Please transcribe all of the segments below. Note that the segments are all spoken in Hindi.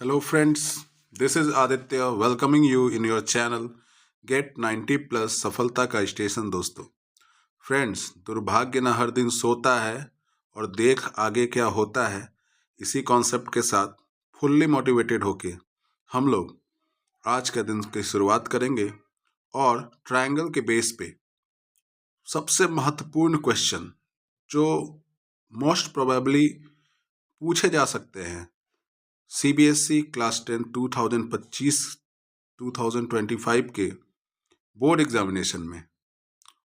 Hello friends, this is Aditya welcoming you in your channel Get 90 Plus सफलता का स्टेशन दोस्तों। फ्रेंड्स, दुर्भाग्य न हर दिन सोता है और देख आगे क्या होता है, इसी कॉन्सेप्ट के साथ फुल्ली मोटिवेटेड होके हम लोग आज के दिन की शुरुआत करेंगे और ट्रायंगल के बेस पे सबसे महत्वपूर्ण क्वेश्चन जो मोस्ट प्रोबेबली पूछे जा सकते हैं सीबीएसई क्लास 10 2025 के बोर्ड एग्जामिनेशन में,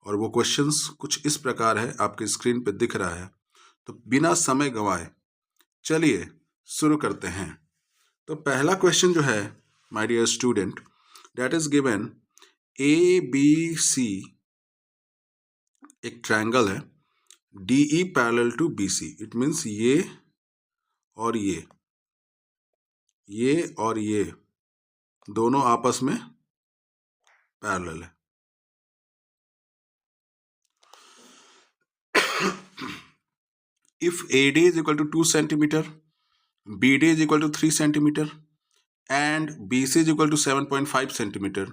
और वो क्वेश्चंस कुछ इस प्रकार है, आपके स्क्रीन पे दिख रहा है। तो बिना समय गंवाए चलिए शुरू करते हैं। तो पहला क्वेश्चन जो है my dear student, that is given A B C, एक ट्रायंगल है, DE parallel to BC। It means ये और ये दोनों आपस में पैरेलल है। If AD is equal to 2 centimeter, BD is equal to 3 centimeter and BC is equal to 7.5 centimeter,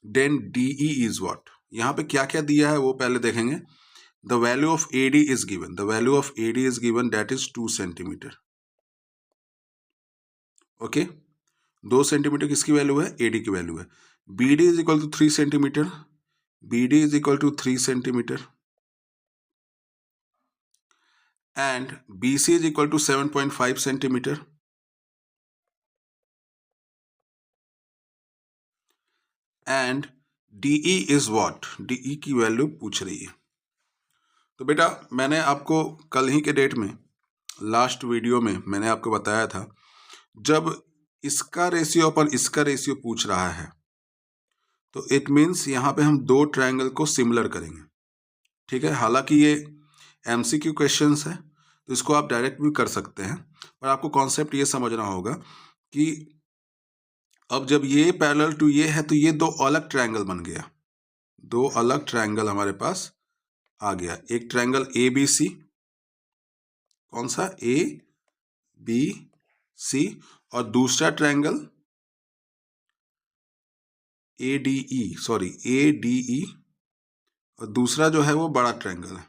then DE is what? यहाँ पे क्या क्या दिया है वो पहले देखेंगे। The value of AD is given. The value of AD is given, that is 2 centimeter. Okay, 2 centimetre किसकी वैल्यू है? AD की वैल्यू है। BD is equal to 3 centimeter. BD is equal to 3 centimeter. And BC is equal to 7.5 centimeter. And DE is what? DE की वैल्यू पूछ रही है। तो बेटा मैंने आपको कल ही के डेट में लास्ट वीडियो में मैंने आपको बताया था, जब इसका रेशियो अपन इसका रेशियो पूछ रहा है तो इट मीन्स यहाँ पे हम दो ट्रायंगल को सिमिलर करेंगे। ठीक है, हालांकि ये MCQ क्वेश्चंस है तो इसको आप डायरेक्ट भी कर सकते हैं, पर आपको कॉन्सेप्ट ये समझना होगा कि अब जब ये पैरेलल टू ये है तो ये दो अलग ट्रायंगल बन गया, दो अलग ट्रायंगल हमारे पास आ गया। एक ट्रायंगल ABC, कौन सा? ABC, और दूसरा ट्रायंगल ADE, और दूसरा जो है वो बड़ा ट्रायंगल है,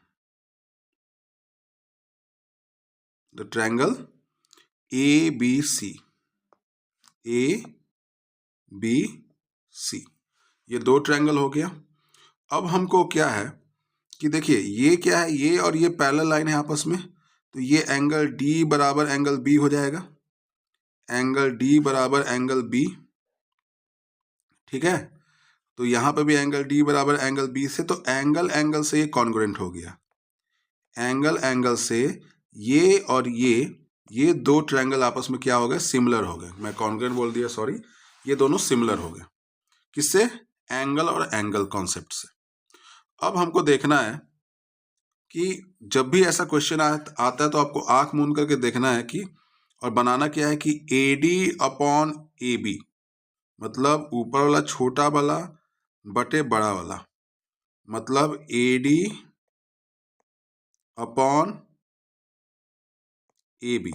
द ट्रायंगल ABC। ये दो ट्रायंगल हो गया। अब हमको क्या है कि देखिए ये क्या है, ये और ये पैरेलल लाइन है आपस में, तो ये एंगल D बराबर एंगल B हो जाएगा, एंगल D बराबर एंगल B। ठीक है, तो यहां पे भी एंगल D बराबर एंगल B से, तो एंगल से ये कॉन्ग्रुएंट हो गया। एंगल से ये और ये दो ट्रायंगल आपस में क्या हो गए? सिमिलर हो गए। मैं कॉन्ग्रुएंट बोल दिया, सॉरी, ये दोनों सिमिलर हो गए। किससे? एंगल और एंगल कॉन्सेप्ट से। अब हमको देखना है कि जब भी ऐसा क्वेश्चन आता है तो आपको आंख मूंद करके देखना है कि, और बनाना क्या है कि AD अपॉन AB, मतलब ऊपर वाला छोटा वाला बटे बड़ा वाला, मतलब AD upon AB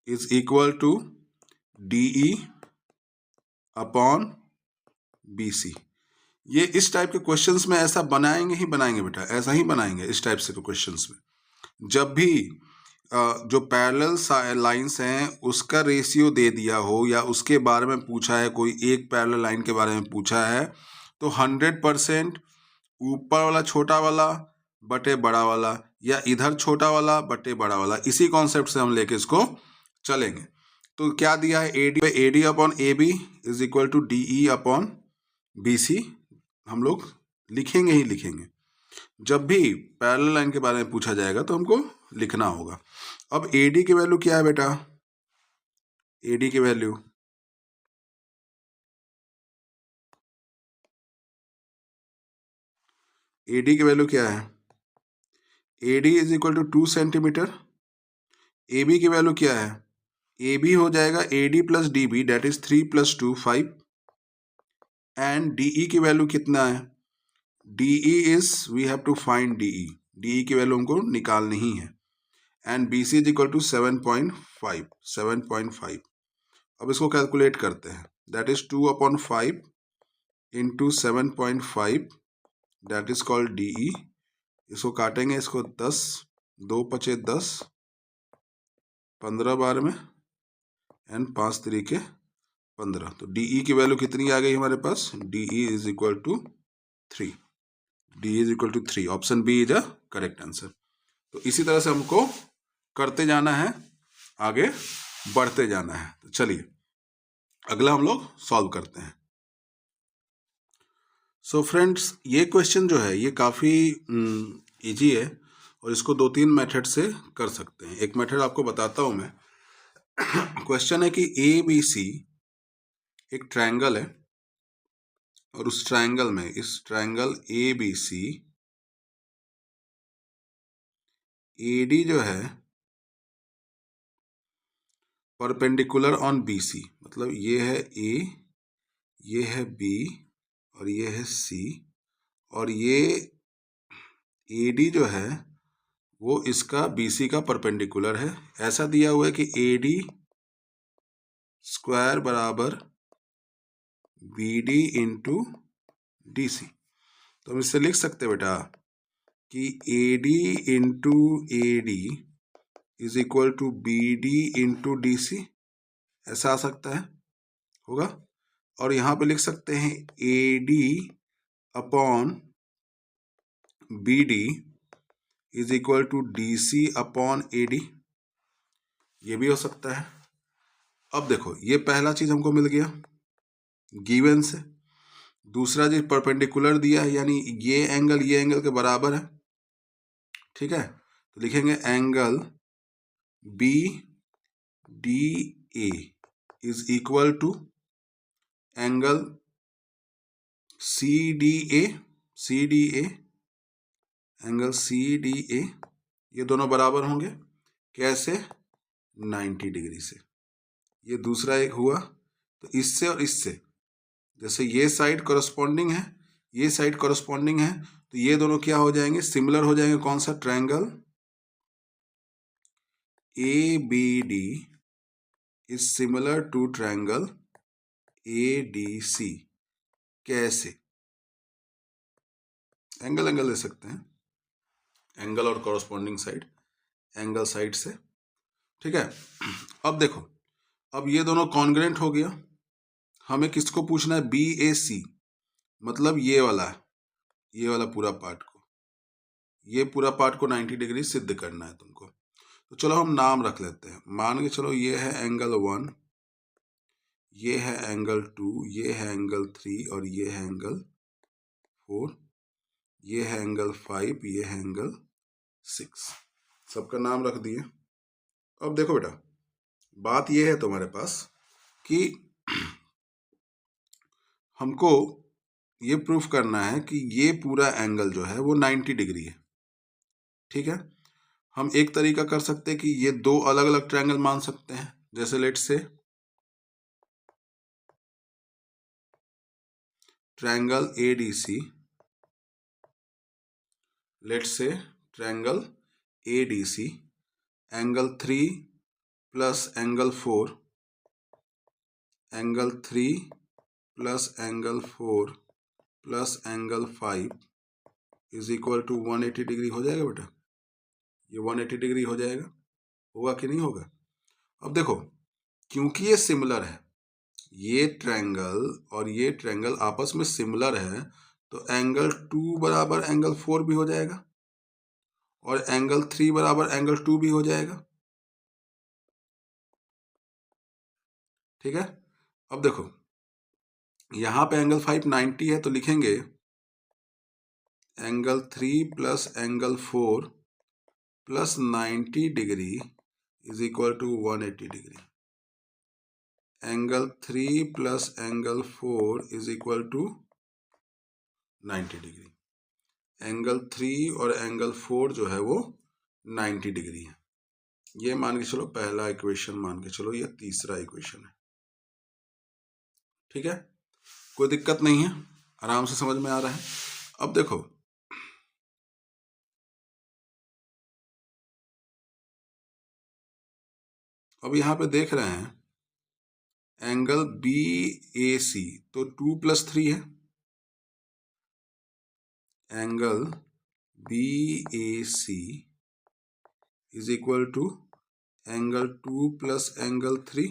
is equal to DE upon BC। ये इस टाइप के क्वेश्चंस में ऐसा बनाएंगे बेटा, ऐसा ही बनाएंगे इस टाइप से क्वेश्चंस में। जब भी जो पैरेलल लाइंस हैं उसका रेशियो दे दिया हो या उसके बारे में पूछा है, कोई एक पैरेलल लाइन के बारे में पूछा है, तो 100% ऊपर वाला छोटा वाला बटे बड़ा वाला, या इधर छोटा वाला बटे बड़ा वाला, इसी कॉन्सेप्ट से हम लेके इसको चलेंगे। तो क्या दिया है? AD upon AB is equal to DE upon BC। हम लोग लिखेंगे ही लिखेंगे। जब भी पैरेलल लाइन के बारे में पूछा जाएगा तो हमको लिखना होगा। अब AD की वैल्यू क्या है बेटा? AD की वैल्यू क्या है? AD is equal to 2 centimetre. AB की वैल्यू क्या है? AB हो जाएगा AD plus DB, that is 3 + 2 5। And DE की वैल्यू कितना है? DE is, we have to find DE की वैल्यू हमको निकालनी ही है। And BC is equal to 7.5. अब इसको कैलकुलेट करते हैं. That is 2/5 into 7.5, that is called DE. इसको काटेंगे, इसको 10, 2 पचे 10, 15 बार में, एंड 5 तरीके 15. तो DE की वैल्यू कितनी आ गई हमारे पास? DE is equal to 3. DE is equal to 3. Option B is a correct answer. तो इसी तरह से हमको करते जाना है, आगे बढ़ते जाना है. तो चलिए अगला हम लोग सॉल्व करते हैं. सो फ्रेंड्स, ये क्वेश्चन जो है ये काफ़ी इजी है और इसको 2-3 मेथड से कर सकते हैं. एक मेथड आपको बताता हूँ मैं. क्वेश्चन है कि ABC एक ट्रायंगल है और उस ट्रायंगल में, इस ट्रायंगल ABC AD जो है परपेंडिकुलर ऑन BC. मतलब ये है A, ये है B और ये है C, और ये AD जो है वो इसका BC का परपेंडिकुलर है. ऐसा दिया हुआ है कि AD स्क्वायर बराबर BD इंटू DC. तो हम इससे लिख सकते हैं बेटा कि AD into AD is equal to BD into DC. ऐसा आ सकता है, होगा. और यहाँ पे लिख सकते हैं AD upon BD is equal to DC upon AD. ये भी हो सकता है. अब देखो, ये पहला चीज हमको मिल गया गिवन से. दूसरा चीज परपेंडिकुलर दिया है, यानी ये एंगल के बराबर है. ठीक है, तो लिखेंगे angle BDA is equal to angle CDA. Angle CDA ये दोनों बराबर होंगे. कैसे? 90 डिग्री से. ये दूसरा एक हुआ. तो इससे और इससे, जैसे ये साइड कॉरस्पॉन्डिंग है, ये साइड कॉरस्पॉन्डिंग है, तो ये दोनों क्या हो जाएंगे? सिमिलर हो जाएंगे. कौन सा? Triangle ABD is similar to triangle ADC. कैसे? एंगल ले सकते हैं, एंगल और कॉरस्पॉन्डिंग साइड, एंगल साइड से. ठीक है. अब देखो, अब ये दोनों कॉन्ग्रेंट हो गया. हमें किसको पूछना है? BAC, मतलब ये वाला पूरा पार्ट को, ये पूरा पार्ट को 90 डिग्री सिद्ध करना है तुमको. तो चलो हम नाम रख लेते हैं. मान के चलो ये है एंगल 1, ये है एंगल 2, ये है एंगल 3 और ये है एंगल 4, ये है एंगल 5, ये है एंगल 6. सबका नाम रख दिए. अब देखो बेटा, बात ये है तुम्हारे पास कि हमको ये प्रूफ करना है कि ये पूरा एंगल जो है वो 90 डिग्री है. ठीक है. हम एक तरीका कर सकते हैं कि ये दो अलग अलग ट्रायंगल मान सकते हैं. जैसे let's say triangle ADC, let's say triangle ADC, angle 3 plus angle 4, angle 3 plus angle 4 plus angle 5 is equal to 180 degree. हो जाएगा बेटा? ये 180 डिग्री हो जाएगा. होगा कि नहीं होगा? अब देखो, क्योंकि ये सिमिलर है, ये ट्रायंगल और ये ट्रायंगल आपस में सिमिलर है, तो एंगल 2 बराबर एंगल 4 भी हो जाएगा और एंगल 3 बराबर एंगल 2 भी हो जाएगा. ठीक है. अब देखो, यहां पे एंगल 5 90 है, तो लिखेंगे angle 3 plus angle 4 plus 90 degree is equal to 180 degree. Angle 3 plus angle 4 is equal to 90 degree. Angle 3 और एंगल 4 जो है वो 90 डिग्री है. ये मान के चलो पहला इक्वेशन, मान के चलो ये तीसरा इक्वेशन है. ठीक है, कोई दिक्कत नहीं है, आराम से समझ में आ रहा है. अब देखो, अब यहाँ पे देख रहे हैं एंगल बी ए सी, तो 2 + 3 है। Angle B A C is equal to angle 2 + angle 3,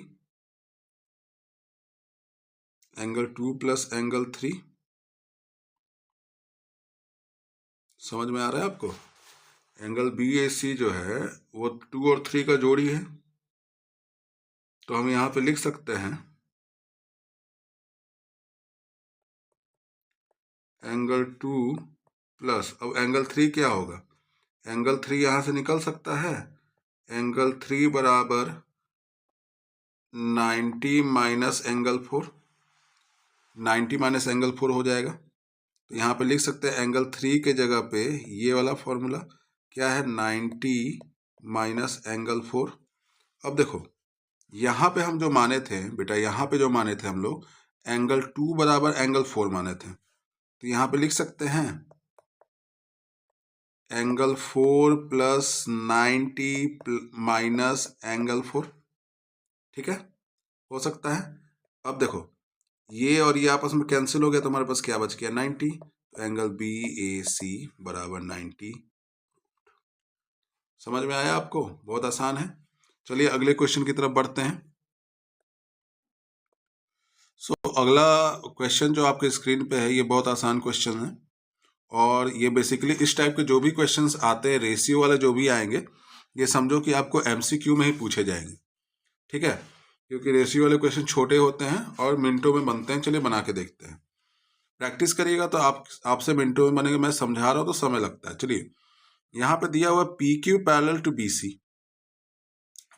angle 2 + angle 3। समझ में आ रहा है आपको? एंगल बी ए सी जो है वो 2 और 3 का जोड़ी है, तो हम यहाँ पे लिख सकते हैं एंगल 2 प्लस, अब एंगल 3 क्या होगा? एंगल 3 यहाँ से निकल सकता है, एंगल 3 बराबर 90 माइनस एंगल 4, 90 माइनस एंगल 4 हो जाएगा। तो यहाँ पे लिख सकते हैं एंगल 3 के जगह पे ये वाला फॉर्मूला क्या है, 90 माइनस एंगल 4। अब देखो यहाँ पे हम जो माने थे बेटा, यहाँ पे जो माने थे हम लोग एंगल 2 बराबर एंगल 4 माने थे, तो यहाँ पे लिख सकते हैं एंगल 4 प्लस 90 माइनस एंगल 4। ठीक है, हो सकता है। अब देखो ये और ये आपस में कैंसिल हो गया, तो हमारे पास क्या बच गया, 90। तो एंगल बी ए सी बराबर 90। समझ में आया आपको? बहुत आसान है। चलिए अगले क्वेश्चन की तरफ बढ़ते हैं। अगला क्वेश्चन जो आपके स्क्रीन पे है ये बहुत आसान क्वेश्चन है, और ये बेसिकली इस टाइप के जो भी क्वेश्चंस आते हैं रेशियो वाले जो भी आएंगे, ये समझो कि आपको एमसीक्यू में ही पूछे जाएंगे। ठीक है, क्योंकि रेशियो वाले क्वेश्चन छोटे होते हैं और मिनटों में बनते हैं। चलिए बना के देखते हैं। प्रैक्टिस करिएगा तो आपसे मिनटों में बनेगा। मैं समझा रहा हूँ तो समय लगता है। चलिए यहाँ पे दिया हुआ P Q parallel to B C,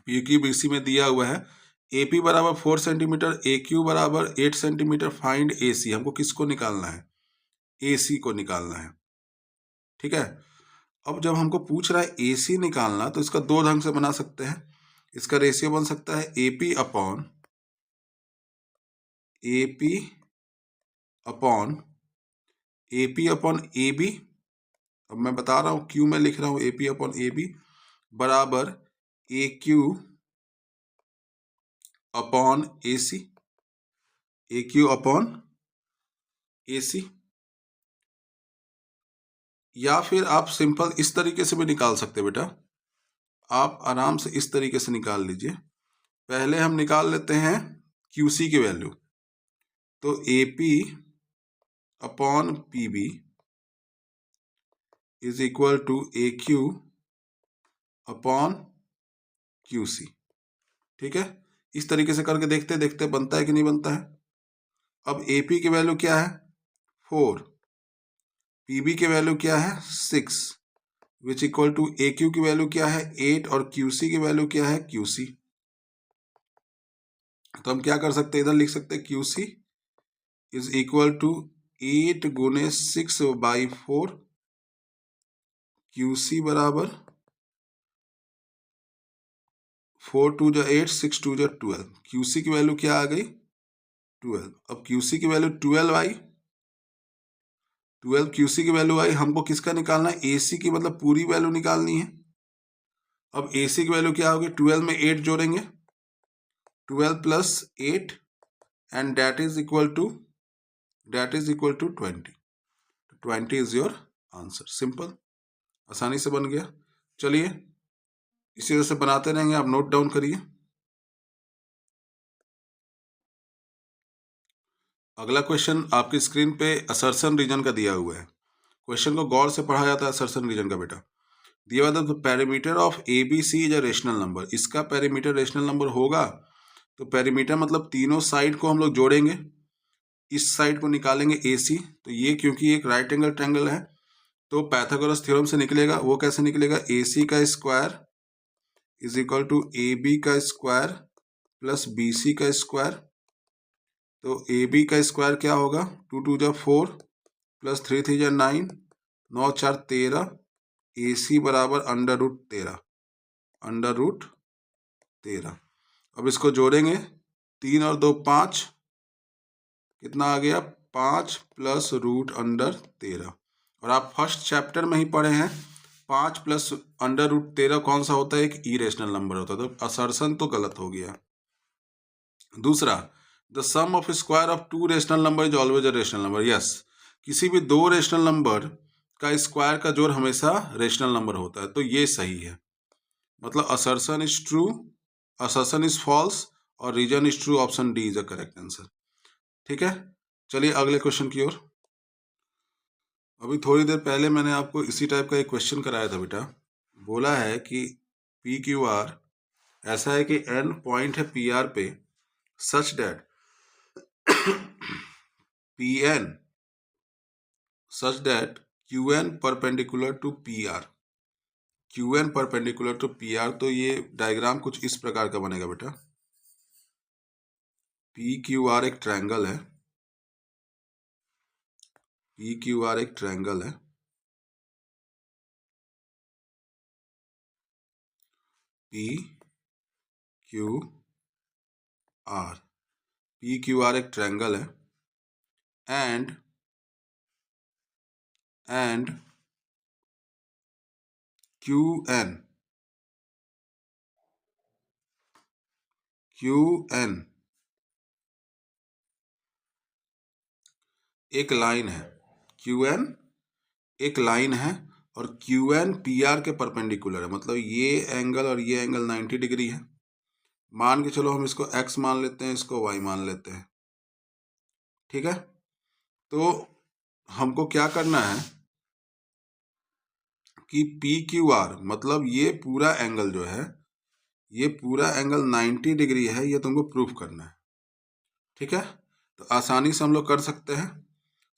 P Q B C में दिया हुआ है ए पी बराबर 4 सेंटीमीटर, ए क्यू बराबर 8 सेंटीमीटर, फाइंड ए सी। हमको किसको निकालना है? ए सी को निकालना है। ठीक है, अब जब हमको पूछ रहा है ए सी निकालना, तो इसका दो ढंग से बना सकते हैं। इसका रेशियो बन सकता है A P upon A P upon A P upon A B. अब मैं बता रहा हूं क्यू में लिख रहा हूं A P upon A B बराबर A Q upon A C, A Q upon A C. या फिर आप सिंपल इस तरीके से भी निकाल सकते बेटा, आप आराम से इस तरीके से निकाल लीजिए। पहले हम निकाल लेते हैं क्यू सी की वैल्यू, तो A P upon P B is equal to A Q upon Q C. ठीक है, इस तरीके से करके देखते देखते बनता है कि नहीं बनता है। अब ए पी की वैल्यू क्या है, 4, पी बी की वैल्यू क्या है, 6, which equal to A Q की वैल्यू क्या है, 8, और क्यू सी की वैल्यू क्या है, क्यू सी। तो हम क्या कर सकते हैं, इधर लिख सकते हैं Q C is equal to 8 गुने 6/4, क्यू सी बराबर 4 2 जा 8, 6 2 जा 12। क्यू सी की वैल्यू क्या आ गई, 12। अब क्यू सी की वैल्यू 12 आई, 12 क्यू सी की वैल्यू आई। हमको किसका निकालना है, ए सी की, मतलब पूरी वैल्यू निकालनी है। अब ए सी की वैल्यू क्या होगी, 12 में 8 जोड़ेंगे, 12 plus 8, and that is equal to 20। 20 is your answer. Simple, आसानी से बन गया। चलिए इसी तरह से बनाते रहेंगे, आप नोट डाउन करिए। अगला क्वेश्चन आपकी स्क्रीन पे असर्शन रीजन का दिया हुआ है। क्वेश्चन को गौर से पढ़ा जाता है असर्शन रीजन का बेटा। दिया हुआ था perimeter of A B C is a rational number. इसका पेरीमीटर रेशनल नंबर होगा, तो पेरीमीटर मतलब तीनों साइड को हम लोग जोड़ेंगे, इस साइड को निकालेंगे ए सी। तो ये क्योंकि एक राइट एंगल ट्रायंगल है, तो पाइथागोरस थ्योरम से निकलेगा। वो कैसे निकलेगा, ए सी का square is equal to A B का स्क्वायर प्लस बी सी का स्क्वायर। तो ए बी का स्क्वायर क्या होगा, 2 2 जा 4 प्लस 3 3 जा 9, 9 4 13, ए सी बराबर √13, √13। अब इसको जोड़ेंगे, 3 और 2 5, कितना आ गया, 5 प्लस √13। और आप फर्स्ट चैप्टर में ही पढ़े हैं 5 प्लस √13 कौन सा होता है? एक इरेशनल नंबर होता है, तो असर्शन तो गलत हो गया। दूसरा, the sum of square of 2 rational number is always a rational number. Yes, किसी भी 2 रेशनल नंबर का स्क्वायर का जोड़ हमेशा रेशनल नंबर होता है, तो ये सही है। मतलब assertion is true, assertion is false और reason is true. Option D is a correct answer. ठीक है, चलिए अगले क्वेश्चन की ओर। अभी थोड़ी देर पहले मैंने आपको इसी टाइप का एक क्वेश्चन कराया था बेटा। बोला है कि पी क्यू आर ऐसा है कि एन पॉइंट है पी आर पे, such that P N such that qn perpendicular to pr, qn perpendicular to pr। तो ये डायग्राम कुछ इस प्रकार का बनेगा बेटा। पी क्यू आर एक ट्रायंगल है, पी क्यू आर एक ट्रायंगल है, P Q are, P Q are एक ट्रायंगल है एंड क्यू एन एक लाइन है, क्यू एन एक लाइन है और क्यू एन पी आर के परपेंडिकुलर है। मतलब ये एंगल और ये एंगल 90 डिग्री है। मान के चलो हम इसको x मान लेते हैं, इसको y मान लेते हैं। ठीक है, तो हमको क्या करना है कि पी क्यू आर मतलब ये पूरा एंगल जो है, ये पूरा एंगल 90 डिग्री है, ये तुमको प्रूफ करना है। ठीक है, तो आसानी से हम लोग कर सकते हैं।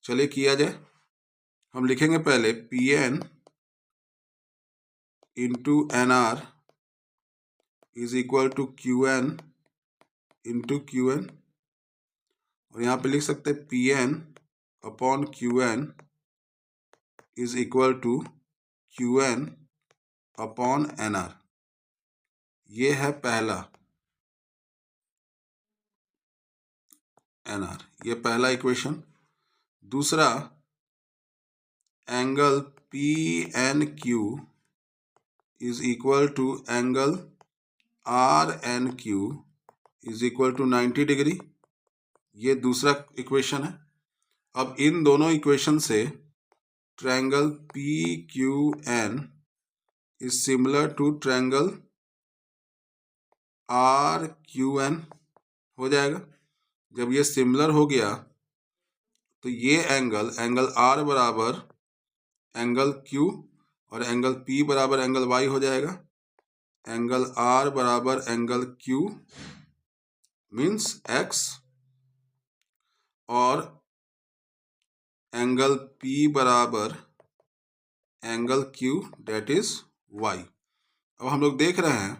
चलिए किया जाए। हम लिखेंगे पहले P N into N R is equal to Q N into Q N, और यहाँ पे लिख सकते हैं P N upon Q N is equal to Q N upon N R. ये है पहला एन आर, ये पहला इक्वेशन। दूसरा, angle P N Q is equal to angle R N Q is equal to 90 degree. ये दूसरा इक्वेशन है। अब इन दोनों इक्वेशन से triangle P Q N is similar to triangle R Q N हो जाएगा। जब ये सिमिलर हो गया तो ये एंगल आर बराबर एंगल क्यू और एंगल पी बराबर एंगल वाई हो जाएगा। एंगल आर बराबर एंगल क्यू मीन्स एक्स और एंगल पी बराबर angle Q that is Y. अब हम लोग देख रहे हैं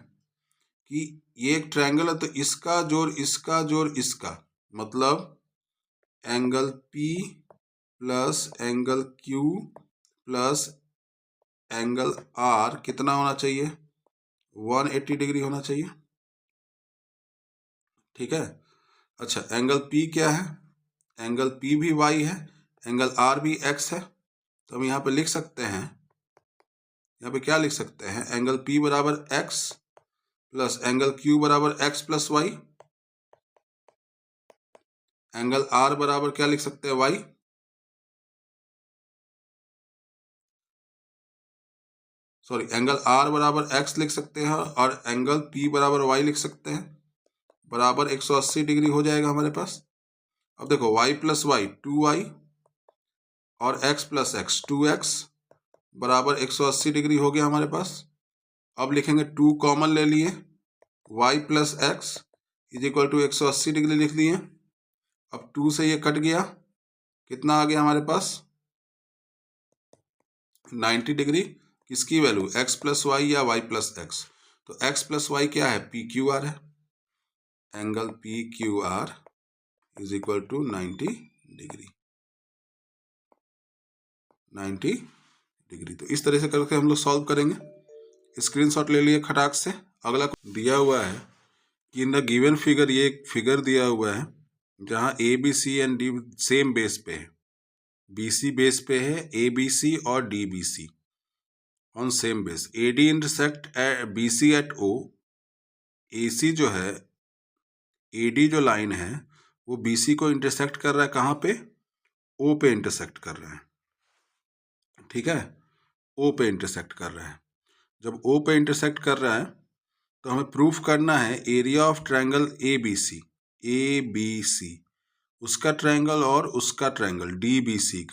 कि ये एक ट्रायंगल है, तो इसका जोड़ इसका जोड़ इसका, मतलब angle P plus angle Q plus angle R कितना होना चाहिए? 180 डिग्री होना चाहिए। ठीक है, अच्छा एंगल पी क्या है? एंगल पी भी वाई है, एंगल आर भी एक्स है। तो हम यहाँ पे लिख सकते हैं, यहाँ पे क्या लिख सकते हैं? एंगल पी बराबर एक्स प्लस एंगल क्यू बराबर X plus Y. Angle R बराबर क्या लिख सकते हैं? वाई। सॉरी, एंगल आर बराबर एक्स लिख सकते हैं और एंगल पी बराबर वाई लिख सकते हैं। बराबर 180 डिग्री हो जाएगा हमारे पास। अब देखो y प्लस वाई 2y और x प्लस एक्स 2x बराबर 180 डिग्री हो गया हमारे पास। अब लिखेंगे 2 कॉमन ले लिए, y plus X is equal to 180 degree लिख दिए। अब 2 से ये कट गया, कितना आ गया हमारे पास? 90 डिग्री। किसकी वैल्यू? x प्लस वाई या y प्लस एक्स? तो x प्लस वाई क्या है? पी क्यू आर है। Angle P Q R is equal to 90 degree, 90 degree. तो इस तरह से करके हम लोग सॉल्व करेंगे। स्क्रीनशॉट ले लिए खटाक से। अगला दिया हुआ है कि इन द गिवन फिगर, ये एक फिगर दिया हुआ है जहाँ A B C and D same base पे है। बी सी बेस पे है, ए बी सी और D B C. On same base. AD intersect BC at O। AC जो है, AD जो लाइन है वो BC को इंटरसेक्ट कर रहा है कहाँ पे? O पे इंटरसेक्ट कर रहा है, ठीक है, O पे इंटरसेक्ट कर रहा है। जब O पे इंटरसेक्ट कर रहा है तो हमें प्रूफ करना है एरिया ऑफ ट्रायंगल ABC, उसका ट्रायंगल और उसका ट्रायंगल DBC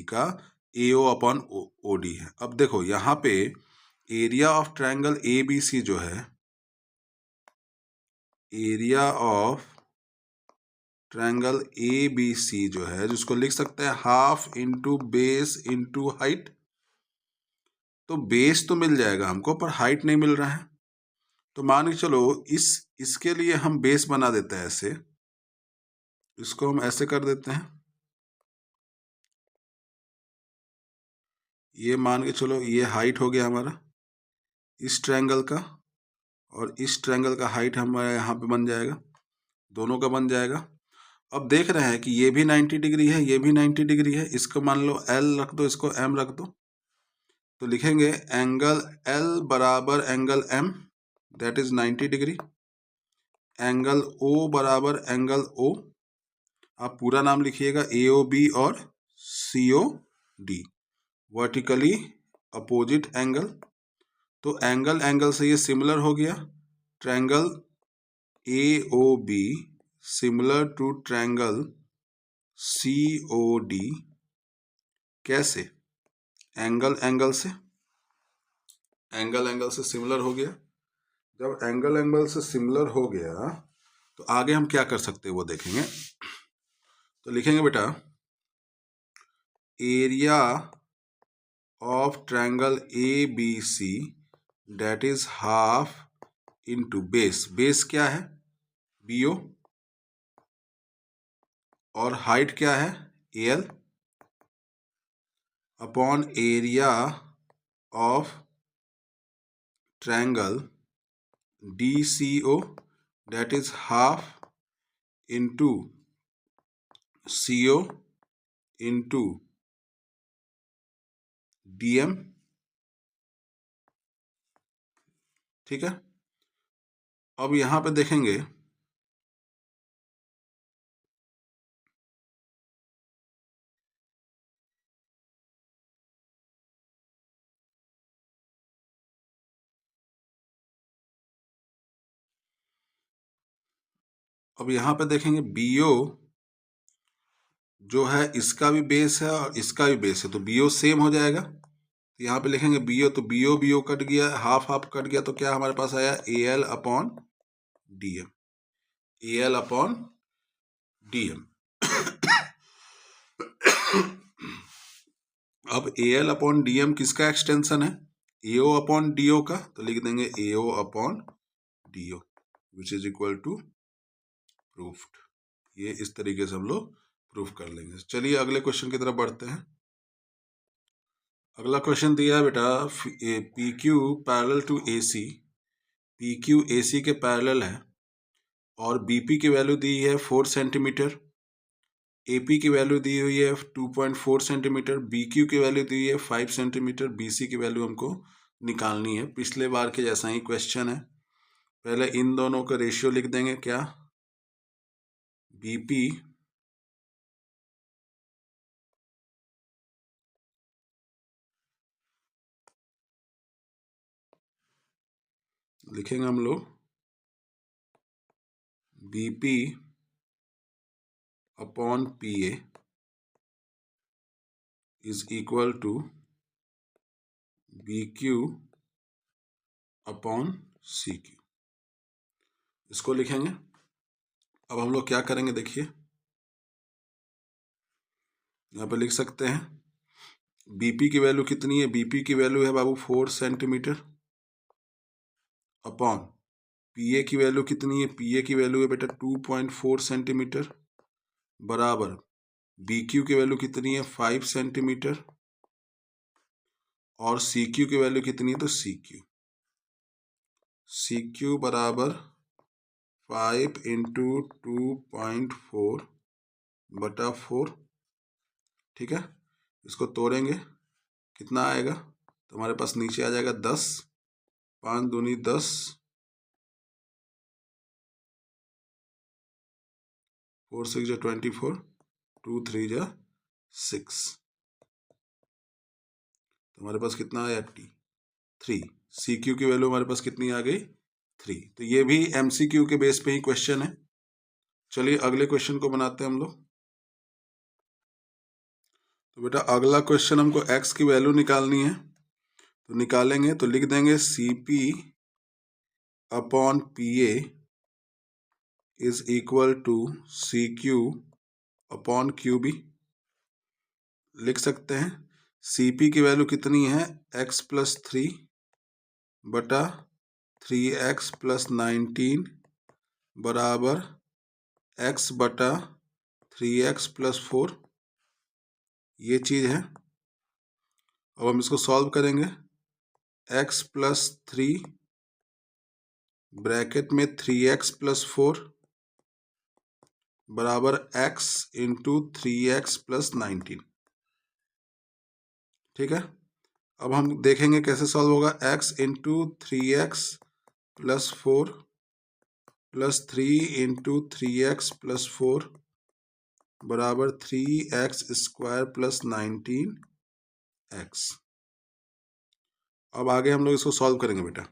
का AO अपॉन OD है। अब देखो यहाँ पे एरिया ऑफ ट्रायंगल ABC जो है, एरिया ऑफ ट्रायंगल ABC जो है, जिसको लिख सकते हैं half into base into height. तो बेस तो मिल जाएगा हमको, पर हाइट नहीं मिल रहा है। तो मान के चलो इसके लिए हम बेस बना देते हैं ऐसे, इसको हम ऐसे कर देते हैं। ये मान के चलो ये हाइट हो गया हमारा इस ट्रायंगल का, और इस ट्रायंगल का हाइट हमारा यहाँ पे बन जाएगा, दोनों का बन जाएगा। अब देख रहे हैं कि ये भी 90 डिग्री है, ये भी 90 डिग्री है। इसको मान लो L रख दो, इसको M रख दो, तो लिखेंगे एंगल L बराबर angle M, that is 90 degree. Angle O बराबर एंगल O, आप पूरा नाम लिखिएगा, AOB और COD, वर्टिकली अपोजिट एंगल। तो एंगल से ये सिमिलर हो गया, triangle AOB similar to triangle COD। कैसे? एंगल से सिमिलर हो गया। जब एंगल से सिमिलर हो गया तो आगे हम क्या कर सकते हैं वो देखेंगे। तो लिखेंगे बेटा area of triangle ABC that is half into base क्या है? BO, और हाइट क्या है? AL, upon area of triangle DCO that is half into CO into DM, ठीक है। अब यहां पे देखेंगे BO जो है इसका भी बेस है और इसका भी बेस है, तो BO सेम हो जाएगा। तो यहाँ पे लिखेंगे BO, तो BO कट गया, हाफ हाफ कट गया, तो क्या हमारे पास आया? AL upon DM, AL upon DM। अब AL अपॉन DM किसका एक्सटेंशन है? AO अपॉन DO का, तो लिख देंगे AO upon DO which is equal to proved. ये इस तरीके से हम लोग प्रूफ कर लेंगे। चलिए अगले क्वेश्चन की तरफ बढ़ते हैं। अगला क्वेश्चन दिया है बेटा, PQ parallel to AC, PQ AC के पैरेलल है और BP की वैल्यू दी है 4 सेंटीमीटर, AP की वैल्यू दी हुई है 2.4 सेंटीमीटर, BQ की वैल्यू दी है 5 सेंटीमीटर, BC की वैल्यू हमको निकालनी है। पिछले बार के जैसा ही क्वेश्चन है। पहले इन दोनों का रेशियो लिख देंगे, क्या? BP लिखेंगे हम लोग BP upon PA is equal to BQ upon CQ, इसको लिखेंगे। अब हम लोग क्या करेंगे देखिए, यहाँ पे लिख सकते हैं BP की वैल्यू कितनी है? BP की वैल्यू है बाबू 4 सेंटीमीटर, अपॉन PA की वैल्यू कितनी है? PA की वैल्यू है बेटा 2.4 सेंटीमीटर, बराबर BQ की वैल्यू कितनी है? 5 सेंटीमीटर, और CQ की वैल्यू कितनी है? तो CQ बराबर 5 इंटू 2.4 बटा 4, ठीक है। इसको तोड़ेंगे, कितना आएगा? तो हमारे पास नीचे आ जाएगा 10, 5 दूनी 10, 4 6 24, 2 3 6। तो हमारे पास कितना आया 3। सी क्यू की वैल्यू हमारे पास कितनी आ गई 3। तो ये भी MCQ के बेस पे ही क्वेश्चन है। चलिए अगले क्वेश्चन को बनाते हैं हम लोग। तो बेटा अगला क्वेश्चन हमको x की वैल्यू निकालनी है। तो निकालेंगे तो लिख देंगे CP upon PA is equal to CQ upon QB। लिख सकते हैं CP की वैल्यू कितनी है x प्लस 3 बटा 3x प्लस 19 बराबर x बटा 3x प्लस 4। ये चीज़ है। अब हम इसको सॉल्व करेंगे। x प्लस 3 ब्रैकेट में 3x प्लस 4 बराबर x इंटू 3x प्लस 19। ठीक है। अब हम देखेंगे कैसे सॉल्व होगा। x into 3x plus 4 plus 3 into 3x plus 4 बराबर 3x स्क्वायर प्लस 19x। अब आगे हम लोग इसको सॉल्व करेंगे बेटा।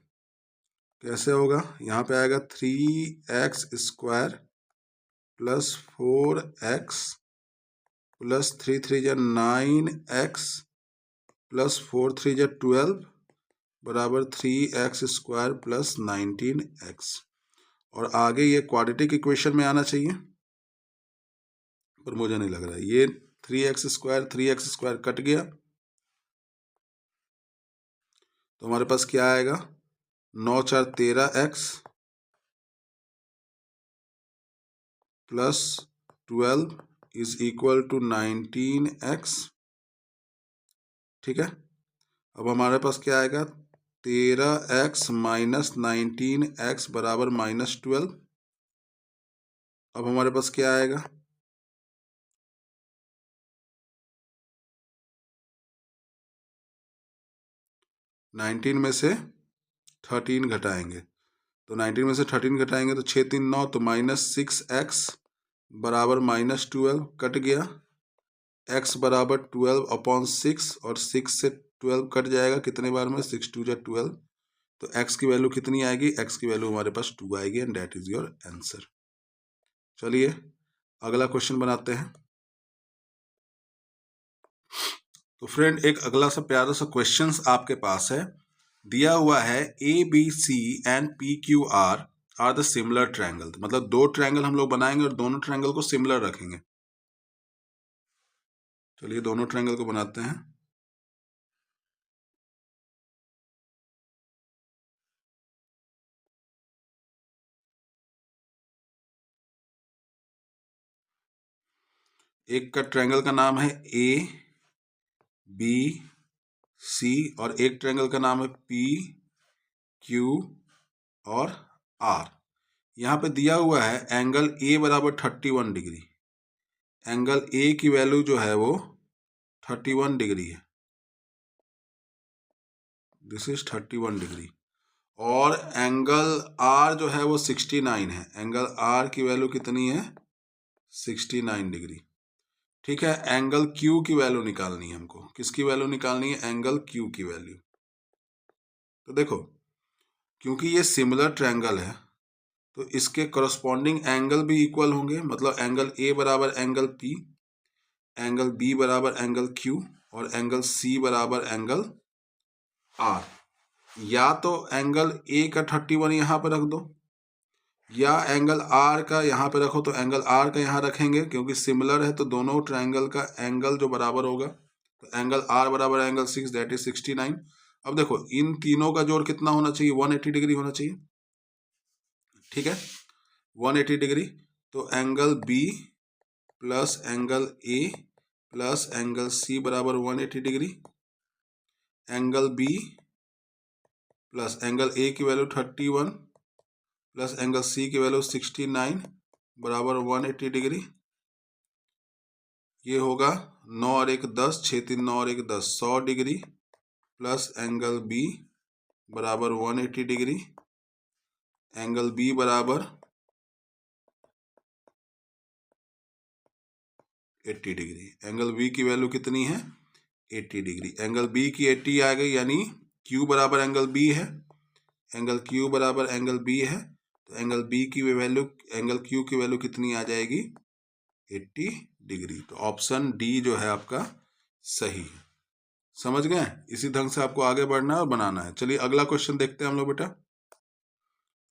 कैसे होगा, यहाँ पे आएगा 3x square plus 4x plus 3 3 9x plus 4 3 12 बराबर 3x स्क्वायर प्लस 19x। और आगे ये क्वाड्रेटिक इक्वेशन में आना चाहिए, पर मुझे नहीं लग रहा है। ये 3x स्क्वायर कट गया, तो हमारे पास क्या आएगा 9 4 13x plus 12 is equal to 19x। ठीक है। अब हमारे पास क्या आएगा 13x माइनस 19x बराबर -12। अब हमारे पास क्या आएगा 19 में से 13 घटाएंगे, तो 19 में से 13 घटाएंगे तो 6 3 9, तो -6x बराबर -12 कट गया। x बराबर 12 अपॉन 6 और 6 से 12 कट जाएगा कितने बार में 6 2 12। तो x की वैल्यू कितनी आएगी, x की वैल्यू हमारे पास 2 आएगी and that is your answer. चलिए अगला क्वेश्चन बनाते हैं। तो फ्रेंड एक अगला सा प्यारा सा क्वेश्चंस आपके पास है। दिया हुआ है ABC and PQR are the similar triangle. मतलब दो ट्रायंगल हम लोग बनाएंगे और दोनों ट्रायंगल को सिमिलर रखेंगे। चलिए दोनों ट्रायंगल को बनाते हैं। एक का ट्रायंगल का नाम है ABC और एक ट्रायंगल का नाम है PQ और R। यहाँ पे दिया हुआ है एंगल A बराबर 31 डिग्री। एंगल A की वैल्यू जो है वो 31 डिग्री है। This is 31 degree. और एंगल R जो है वो 69 है। एंगल R की वैल्यू कितनी है 69 डिग्री। ठीक है। एंगल Q की वैल्यू निकालनी है हमको। किसकी वैल्यू निकालनी है, एंगल Q की वैल्यू। तो देखो क्योंकि ये सिमिलर ट्रायंगल है तो इसके करस्पॉन्डिंग एंगल भी इक्वल होंगे। मतलब एंगल A बराबर एंगल P, एंगल B बराबर एंगल Q और एंगल C बराबर एंगल R। या तो एंगल A का 31 यहाँ पर रख दो, या एंगल R का यहाँ पे रखो। तो एंगल R का यहाँ रखेंगे क्योंकि सिमिलर है, तो दोनों ट्रायंगल का एंगल जो बराबर होगा। तो एंगल R बराबर एंगल 6 दैट इज 69। अब देखो इन तीनों का जोड़ कितना होना चाहिए 180 डिग्री होना चाहिए। ठीक है 180 डिग्री। तो angle B plus angle A plus angle C बराबर 180 degree. Angle B plus angle A की वैल्यू 31 प्लस एंगल C की वैल्यू 69 बराबर 180 डिग्री। ये होगा 9 और 1 10, 6 3 9 और 1 10, 100 डिग्री। प्लस एंगल बी बराबर 180 डिग्री, एंगल बी बराबर 80 डिग्री। एंगल बी की वैल्यू कितनी है? 80 डिग्री। एंगल बी की 80 आ गई, यानी क्यू बराबर एंगल बी है, एंगल क्यू बराबर एंगल बी है, तो एंगल बी की वैल्यू, एंगल क्यू की वैल्यू कितनी आ जाएगी? 80 डिग्री। तो ऑप्शन डी जो है आपका सही है। समझ गए? इसी ढंग से आपको आगे बढ़ना है और बनाना है। चलिए अगला क्वेश्चन देखते हैं हम लोग बेटा।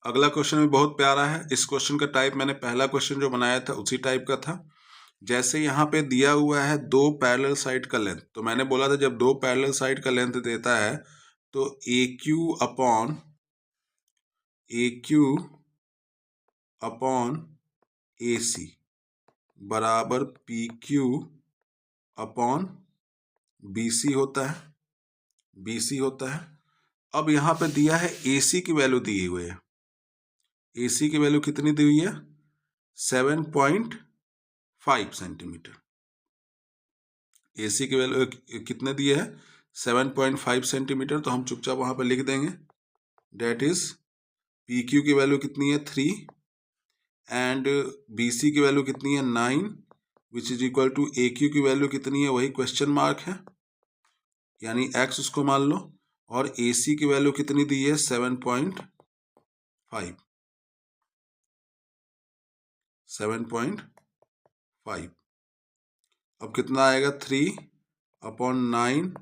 अगला क्वेश्चन भी बहुत प्यारा है। इस क्वेश्चन का टाइप मैंने पहला क्वेश्चन जो बनाया था उसी टाइप का था। जैसे यहाँ पे दिया हुआ है दो पैरेलल साइड का लेंथ, तो मैंने बोला था जब दो पैरेलल साइड का लेंथ देता है तो AQ अपॉन AC बराबर PQ अपॉन BC होता है। अब यहाँ पे दिया है AC की वैल्यू दी हुई है। AC की वैल्यू कितनी दी हुई है? 7.5 सेंटीमीटर। AC की वैल्यू कितने दिए है? 7.5 सेंटीमीटर। तो हम चुपचाप वहां पर लिख देंगे डेट इज PQ की वैल्यू कितनी है? 3 एंड BC की वैल्यू कितनी है? 9 which is equal to AQ की वैल्यू कितनी है? वही क्वेश्चन मार्क है, यानी x उसको मान लो, और AC की वैल्यू कितनी दी है? 7.5। अब कितना आएगा? 3/9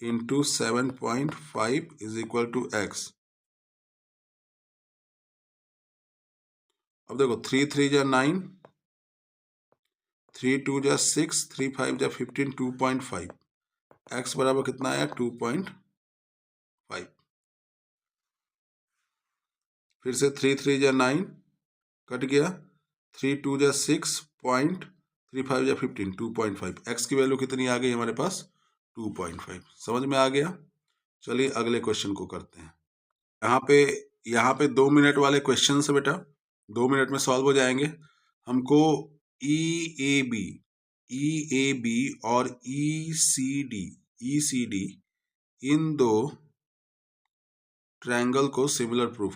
into 7.5 is equal to x। अब देखो 3 3 जा 9, 3 2 जा 6, 3 5 जा 15, 2.5। x बराबर कितना आया? 2.5। फिर से 3 3 जा 9 कट गया, 3 2 जा 6, 0.35 जा 15, 2.5। x की वैल्यू कितनी आ गई हमारे पास? 2.5। समझ में आ गया? चलिए अगले क्वेश्चन को करते हैं। यहाँ पे 2 मिनट वाले क्वेश्चन है बेटा, 2 मिनट में सॉल्व हो जाएंगे। हमको EAB और ECD इन दो ट्रायंगल को सिमिलर प्रूफ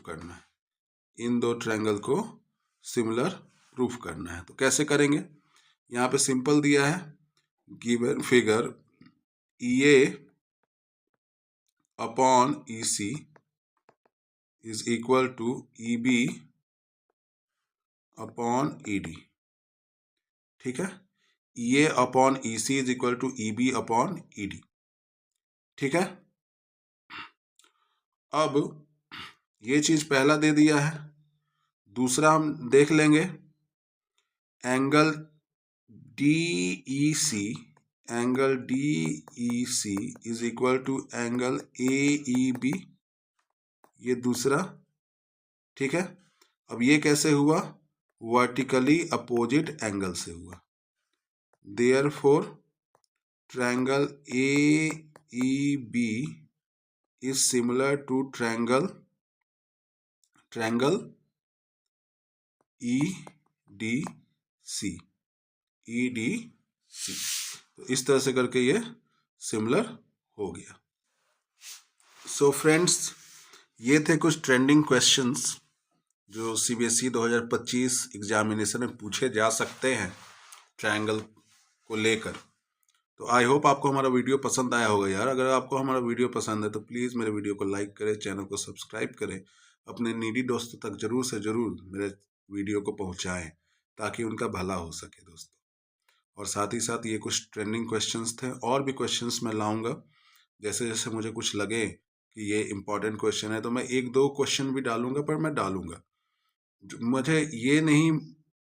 करना है। तो कैसे करेंगे? यहाँ पे सिंपल दिया है, given figure EA upon EC is equal to EB upon ED। ठीक है, EA upon EC is equal to EB upon ED। ठीक है, अब ये चीज पहला दे दिया है। दूसरा हम देख लेंगे, angle DEC is equal to angle AEB, ये दूसरा। ठीक है, अब ये कैसे हुआ? वर्टिकली अपोजिट एंगल से हुआ। Therefore triangle AEB is similar to triangle EDC। तो इस तरह से करके ये सिमिलर हो गया। सो फ्रेंड्स, ये थे कुछ ट्रेंडिंग क्वेश्चंस जो CBSE 2025 एग्जामिनेशन में पूछे जा सकते हैं ट्रायंगल को लेकर। तो आई होप आपको हमारा वीडियो पसंद आया होगा यार। अगर आपको हमारा वीडियो पसंद है तो प्लीज़ मेरे वीडियो को लाइक करें, चैनल को सब्सक्राइब करें, अपने नीडी दोस्तों तक जरूर से जरूर मेरे वीडियो को पहुंचाएं ताकि उनका भला हो सके दोस्तों। और साथ ही साथ ये कुछ ट्रेंडिंग क्वेश्चंस थे, और भी क्वेश्चंस मैं लाऊंगा। जैसे जैसे मुझे कुछ लगे कि ये इंपॉर्टेंट क्वेश्चन है तो मैं 1-2 क्वेश्चन भी डालूंगा, पर मैं डालूंगा। मुझे ये नहीं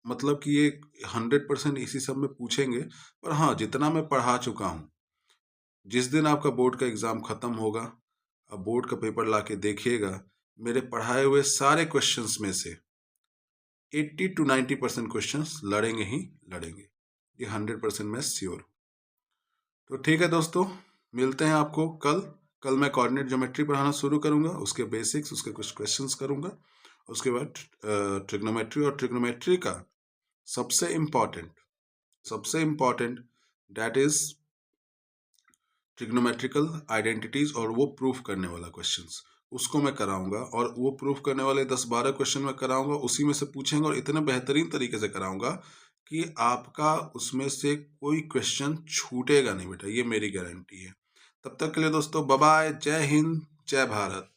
मतलब कि ये 100% इसी सब में पूछेंगे, पर हाँ जितना मैं पढ़ा चुका हूँ, जिस दिन आपका बोर्ड का एग्ज़ाम ख़त्म होगा, अब बोर्ड का पेपर लाके देखिएगा, मेरे पढ़ाए हुए सारे क्वेश्चंस में से 80 to 90% क्वेश्चंस लड़ेंगे ही लड़ेंगे, ये 100% मैं श्योर हूँ। तो ठीक है दोस्तों, मिलते हैं आपको कल मैं कोऑर्डिनेट ज्योमेट्री पढ़ाना शुरू करूँगा, उसके बेसिक्स, उसके कुछ क्वेश्चंस करूँगा। उसके बाद ट्रिग्नोमेट्री, और ट्रिग्नोमेट्री का सबसे important that is trigonometrical identities और वो प्रूफ करने वाला क्वेश्चंस, उसको मैं कराऊंगा। और वो प्रूफ करने वाले 10-12 क्वेश्चन मैं कराऊंगा, उसी में से पूछेंगे और इतने बेहतरीन तरीके से कराऊंगा कि आपका उसमें से कोई क्वेश्चन छूटेगा नहीं बेटा, ये मेरी गारंटी है। तब तक के लिए दोस्तों बाय बाय, जय हिंद, जय भारत।